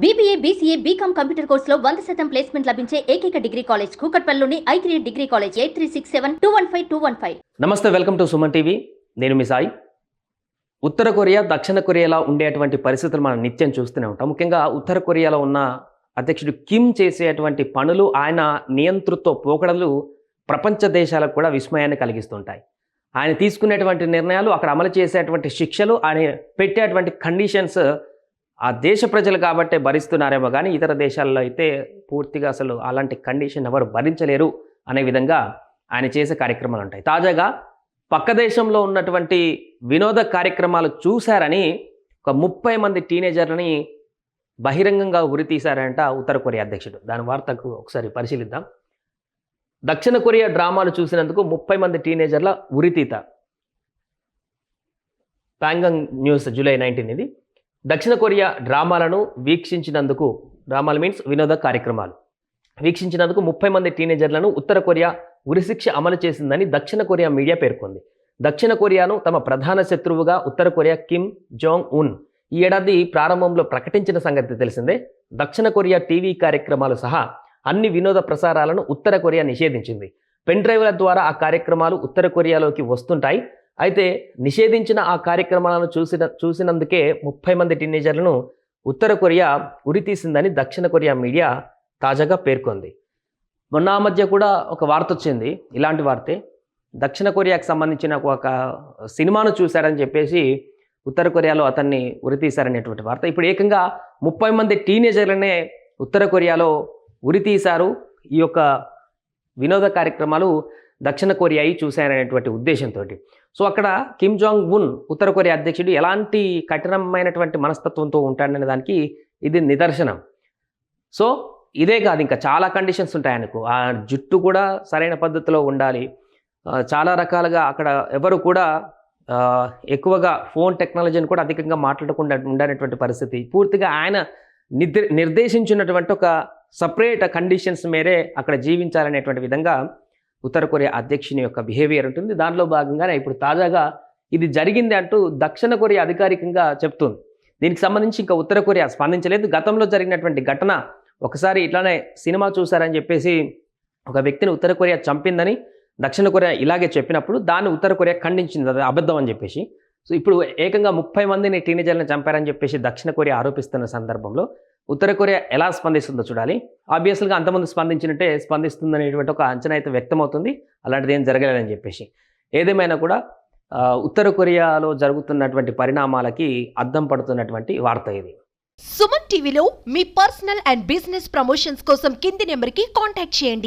BBA, BCA, BCom computer కోర్సులో 100% placement లభించే ఏకైక డిగ్రీ కాలేజ్ కూకట్పల్లిలోని I3 డిగ్రీ కాలేజ్ 8367215215. నమస్తే, వెల్కమ్ టు సుమన్ టీవీ. నేను మీ సాయి. ఉత్తర కొరియా, దక్షిణ కొరియాలో ఉండేటువంటి పరిస్థితులు మనం నిత్యం చూస్తూనే ఉంటాం. ముఖ్యంగా ఉత్తర కొరియాలో ఉన్న అధ్యక్షుడు కిమ్ చేసేటువంటి పనులు, ఆయన నియంతృత్వ పోకడలు ప్రపంచ దేశాలకు కూడా విస్మయాన్ని కలిగిస్తుంటాయి. ఆయన తీసుకునేటువంటి నిర్ణయాలు, అక్కడ అమలు చేసేటువంటి శిక్షలు, ఆయన పెట్టేటువంటి కండిషన్స్ ఆ దేశ ప్రజలు కాబట్టే భరిస్తున్నారేమో కానీ ఇతర దేశాల్లో అయితే పూర్తిగా అసలు అలాంటి కండిషన్ ఎవరు భరించలేరు అనే విధంగా ఆయన చేసే కార్యక్రమాలు ఉంటాయి. తాజాగా పక్క దేశంలో ఉన్నటువంటి వినోద కార్యక్రమాలు చూశారని ఒక 30 మంది టీనేజర్లని బహిరంగంగా ఉరితీశారంట ఉత్తర కొరియా అధ్యక్షుడు. దాని వార్తకు ఒకసారి పరిశీలిద్దాం. దక్షిణ కొరియా డ్రామాలు చూసినందుకు 30 మంది టీనేజర్ల ఉరితీత. ప్యాంగంగ్ న్యూస్ జూలై 19 ఇది. దక్షిణ కొరియా డ్రామాలను వీక్షించినందుకు, డ్రామాలు మీన్స్ వినోద కార్యక్రమాలు వీక్షించినందుకు 30 మంది టీనేజర్లను ఉత్తర కొరియా ఉరిశిక్ష అమలు చేసిందని దక్షిణ కొరియా మీడియా పేర్కొంది. దక్షిణ కొరియాను తమ ప్రధాన శత్రువుగా ఉత్తర కొరియా కిమ్ జోంగ్ ఉన్ ఈ ఏడాది ప్రారంభంలో ప్రకటించిన సంగతి తెలిసిందే. దక్షిణ కొరియా టీవీ కార్యక్రమాలు సహా అన్ని వినోద ప్రసారాలను ఉత్తర కొరియా నిషేధించింది. పెన్ డ్రైవ్ల ద్వారా ఆ కార్యక్రమాలు ఉత్తర కొరియాలోకి వస్తుంటాయి. అయితే నిషేధించిన ఆ కార్యక్రమాలను చూసినందుకే 30 మంది టీనేజర్లను ఉత్తర కొరియా ఉరితీసిందని దక్షిణ కొరియా మీడియా తాజాగా పేర్కొంది. మొన్న మధ్య కూడా ఒక వార్త వచ్చింది, ఇలాంటి వార్తే. దక్షిణ కొరియాకు సంబంధించిన ఒక సినిమాను చూశారని చెప్పేసి ఉత్తర కొరియాలో అతన్ని ఉరితీశారనేటువంటి వార్త. ఇప్పుడు ఏకంగా 30 మంది టీనేజర్లనే ఉత్తర కొరియాలో ఉరితీశారు. ఈ యొక్క వినోద కార్యక్రమాలు దక్షిణ కొరియాయి చూశారనేటువంటి ఉద్దేశంతో. సో అక్కడ కిమ్ జాంగ్ ఉన్ ఉత్తర కొరియా అధ్యక్షుడు ఎలాంటి కఠినమైనటువంటి మనస్తత్వంతో ఉంటాడనే దానికి ఇది నిదర్శనం. సో ఇదే కాదు, ఇంకా చాలా కండిషన్స్ ఉంటాయి ఆయనకు. ఆ జుట్టు కూడా సరైన పద్ధతిలో ఉండాలి. చాలా రకాలుగా అక్కడ ఎవరు కూడా ఎక్కువగా ఫోన్ టెక్నాలజీని కూడా అధికంగా మాట్లాడకుండా ఉండేటువంటి పరిస్థితి. పూర్తిగా ఆయన నిర్దేశించినటువంటి ఒక సపరేట్ కండిషన్స్ మేరే అక్కడ జీవించాలనేటువంటి విధంగా ఉత్తర కొరియా అధ్యక్షుని యొక్క బిహేవియర్ ఉంటుంది. దానిలో భాగంగానే ఇప్పుడు తాజాగా ఇది జరిగింది అంటూ దక్షిణ కొరియా అధికారికంగా చెప్తుంది. దీనికి సంబంధించి ఇంకా ఉత్తర కొరియా స్పందించలేదు. గతంలో జరిగినటువంటి ఘటన, ఒకసారి ఇట్లానే సినిమా చూశారని చెప్పేసి ఒక వ్యక్తిని ఉత్తర కొరియా చంపిందని దక్షిణ కొరియా ఇలాగే చెప్పినప్పుడు దాన్ని ఉత్తర కొరియా ఖండించింది, అది అబద్ధం అని చెప్పేసి. సో ఇప్పుడు ఏకంగా 30 మందిని టీనేజర్లను చంపారని చెప్పేసి దక్షిణ కొరియా ఆరోపిస్తున్న సందర్భంలో ఉత్తర కొరియా ఎలా స్పందిస్తుందో చూడాలి. ఆబ్వియస్గా అంతమంది స్పందించినట్టే స్పందిస్తుందనేటువంటి ఒక అంచనా అయితే వ్యక్తమవుతుంది. అలాంటిది ఏం జరగలేదని చెప్పేసి. ఏదేమైనా కూడా ఉత్తర కొరియాలో జరుగుతున్నటువంటి పరిణామాలకి అద్దం పడుతున్నటువంటి వార్త ఇది. సుమన్ టీవీలో మీ పర్సనల్ అండ్ బిజినెస్ ప్రమోషన్స్ కోసం కింది నెంబర్కి కాంటాక్ట్ చేయండి.